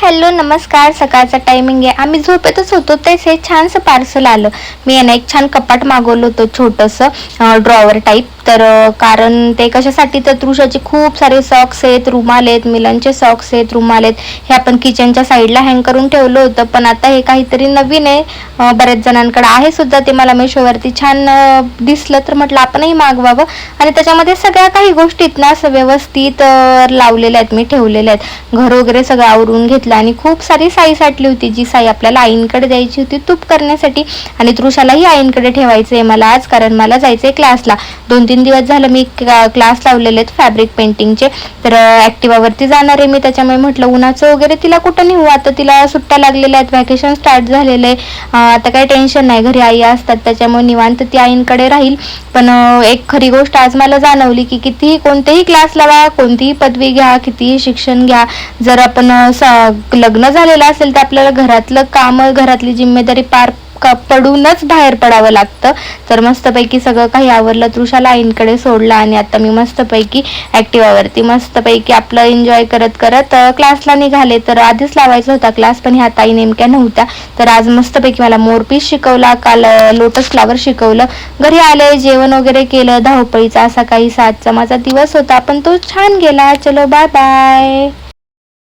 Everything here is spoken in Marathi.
हॅलो नमस्कार. सकाळचा टायमिंग आहे. आम्ही झोपेतच होतो तेच हे छानसं पार्सल आलं. मी यांना एक छान कपाट मागवलं होतं छोटंसं ड्रॉवर टाईप. तर कारण ते कशासाठी तर तृषाचे खूप सारे सॉक्स आहेत, रुमाल आहेत, मिलांचे सॉक्स आहेत, रुमाल आहेत. हे आपण किचनच्या साईडला हँग करून ठेवलं होतं, पण आता हे काहीतरी नवीन आहे. बऱ्याच जणांकडे आहे सुद्धा. ते मला मेशोवरती छान दिसलं तर म्हटलं आपणही मागवावं. आणि त्याच्यामध्ये सगळ्या काही गोष्टीत ना असं व्यवस्थित लावलेल्या आहेत, मी ठेवलेल्या आहेत. घर वगैरे सगळं आवरून घेतलं आणि खूप सारी साई साठली होती, जी साई आपल्याला आईंकडे द्यायची होती तूप करण्यासाठी. आणि तृषालाही आईंकडे ठेवायचं आहे मला आज, कारण मला जायचं आहे क्लासला. 2-3 दिवस झालं मी क्लास लावलेले आहेत फॅब्रिक पेंटिंगचे. तर ॲक्टिवावरती जाणार आहे मी, त्याच्यामुळे म्हटलं उन्हाचं वगैरे तिला कुठं नेऊ. आता तिला सुट्ट्या लागलेल्या आहेत, व्हॅकेशन स्टार्ट झालेलं आहे. आता काही टेन्शन नाही, घरी आई असतात त्याच्यामुळे निवांत ती आईंकडे राहील. पण एक खरी गोष्ट आज मला जाणवली की कितीही कोणतेही क्लास लावा, कोणतीही पदवी घ्या, कितीही शिक्षण घ्या, जर आपण लग्न झालेलं असेल तर आपल्याला घरातलं काम, घरातली जिम्मेदारी पार पडूनच बाहेर पडावं लागतं. तर मस्तपैकी सगळं काही आवरलं, तृषाला आईंकडे सोडलं आणि आता मी मस्तपैकी ॲक्टिवावरती मस्तपैकी आपलं एन्जॉय करत करत क्लासला निघाले. तर आधीच लावायचा होता क्लास, पण ह्या ताई नेमक्या नव्हत्या. तर आज मस्तपैकी मला मोरपीस शिकवला, काल लोटस फ्लावर शिकवलं. घरी आले, जेवण वगैरे केलं. धावपळीचा असा काही आजचा माझा दिवस होता, पण तो छान गेला. चलो बाय बाय.